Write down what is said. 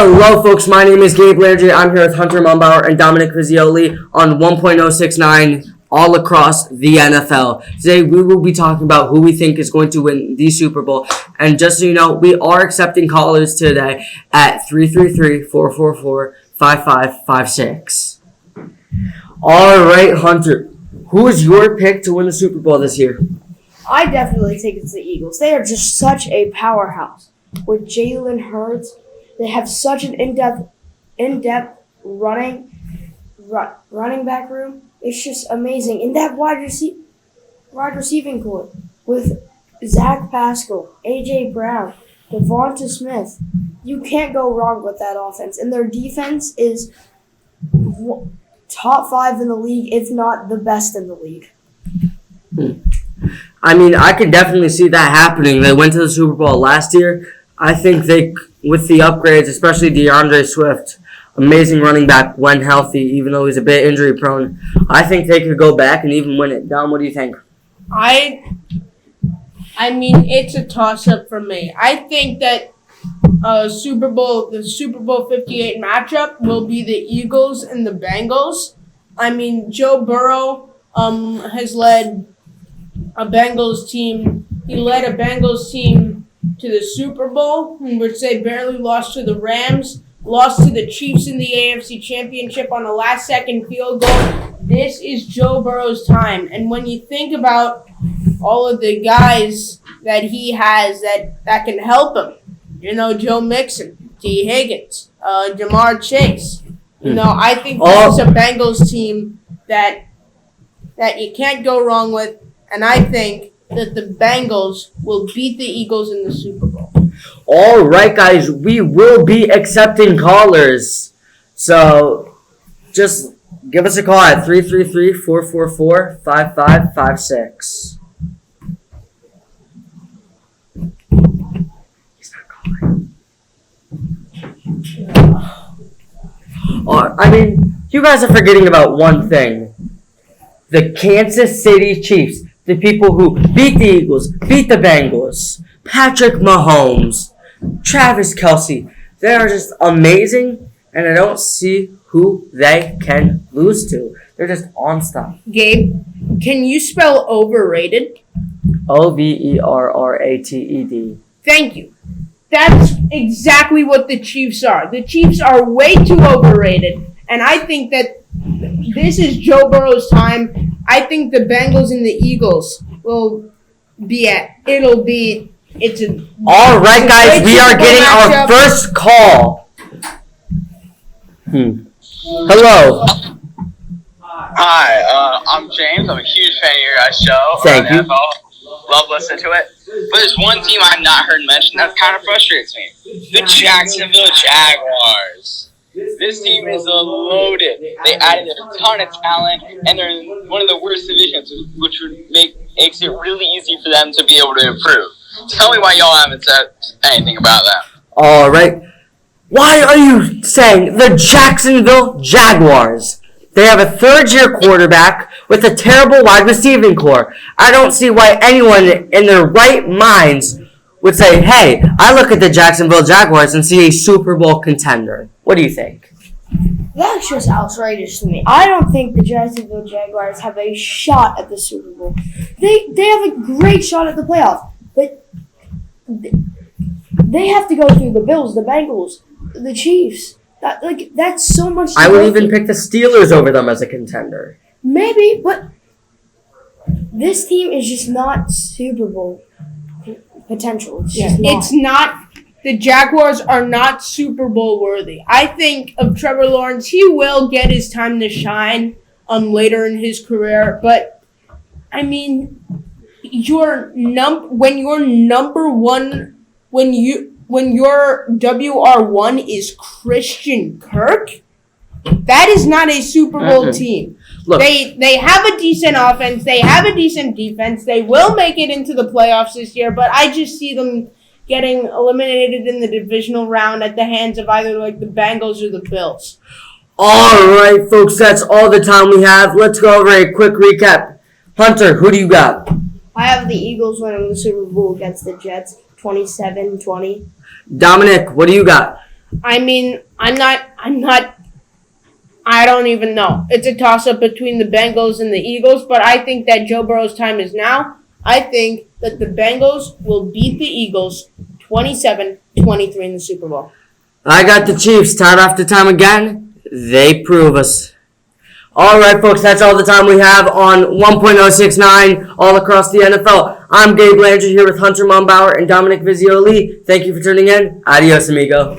Hello, folks. My name is Gabe Landry. I'm here with Hunter Mumbauer and Dominic Vizzioli on 1.069 all across the NFL. Today, we will be talking about who we think is going to win the Super Bowl. And just so you know, we are accepting callers today at 333-444-5556. All right, Hunter. Who is your pick to win the Super Bowl this year? I definitely think it's the Eagles. They are just such a powerhouse. With Jalen Hurts, they have such an in-depth running back room. It's just amazing. And that wide receiving core with Zach Pascal, A.J. Brown, Devonta Smith. You can't go wrong with that offense. And their defense is top 5 in the league, if not the best in the league. I mean, I could definitely see that happening. They went to the Super Bowl last year. I think they, with the upgrades, especially DeAndre Swift, amazing running back when healthy, even though he's a bit injury prone, I think they could go back and even win it. Dom, what do you think? I mean, it's a toss-up for me. I think that the Super Bowl 58 matchup will be the Eagles and the Bengals. I mean, Joe Burrow has led a Bengals team. He led a Bengals team to the Super Bowl, in which they barely lost to the Rams, lost to the Chiefs in the AFC Championship on a last-second field goal. This is Joe Burrow's time. And when you think about all of the guys that he has that can help him, you know, Joe Mixon, T. Higgins, Jamar Chase, you know, I think this is a Bengals team that you can't go wrong with, and I think that the Bengals will beat the Eagles in the Super Bowl. All right, guys, we will be accepting callers. So just give us a call at 333-444-5556. He's not calling. I mean, you guys are forgetting about one thing. The Kansas City Chiefs. The people who beat the Eagles, beat the Bengals, Patrick Mahomes, Travis Kelce. They are just amazing, and I don't see who they can lose to. They're just on stuff. Gabe, can you spell overrated? Overrated. Thank you. That's exactly what the Chiefs are. The Chiefs are way too overrated, and I think that this is Joe Burrow's time. I think the Bengals and the Eagles will be All right, guys, we are getting our first call. Hello. Hi, I'm James. I'm a huge fan of your guys' show. Thank you. NFL. Love listening to it. But there's one team I've not heard mentioned that kind of frustrates me. The Jacksonville Jaguars. This team is loaded. They added a ton of talent, and they're in one of the worst divisions, which makes it really easy for them to be able to improve. Tell me why y'all haven't said anything about that. All right. Why are you saying the Jacksonville Jaguars? They have a third-year quarterback with a terrible wide receiving core. I don't see why anyone in their right minds would say, hey, I look at the Jacksonville Jaguars and see a Super Bowl contender. What do you think? That's just outrageous to me. I don't think the Jacksonville Jaguars have a shot at the Super Bowl. They have a great shot at the playoff, but they have to go through the Bills, the Bengals, the Chiefs. That's so much. I would even pick the Steelers over them as a contender. Maybe, but this team is just not Super Bowl potential. It's not. The Jaguars are not Super Bowl worthy. I think of Trevor Lawrence. He will get his time to shine later in his career. But, I mean, when your WR1 is Christian Kirk, that is not a Super Bowl team. Look, they have a decent offense. They have a decent defense. They will make it into the playoffs this year. But I just see them getting eliminated in the divisional round at the hands of either like the Bengals or the Bills. All right, folks, that's all the time we have. Let's go over a quick recap. Hunter, who do you got? I have the Eagles winning the Super Bowl against the Jets, 27-20. Dominic, what do you got? I mean, I don't even know. It's a toss-up between the Bengals and the Eagles, but I think that Joe Burrow's time is now. I think that the Bengals will beat the Eagles 27-23 in the Super Bowl. I got the Chiefs time after time again. They prove us. Alright, folks, that's all the time we have on 1.069 all across the NFL. I'm Gabe Landry here with Hunter Mumbauer and Dominic Vizioli. Thank you for tuning in. Adios, amigo.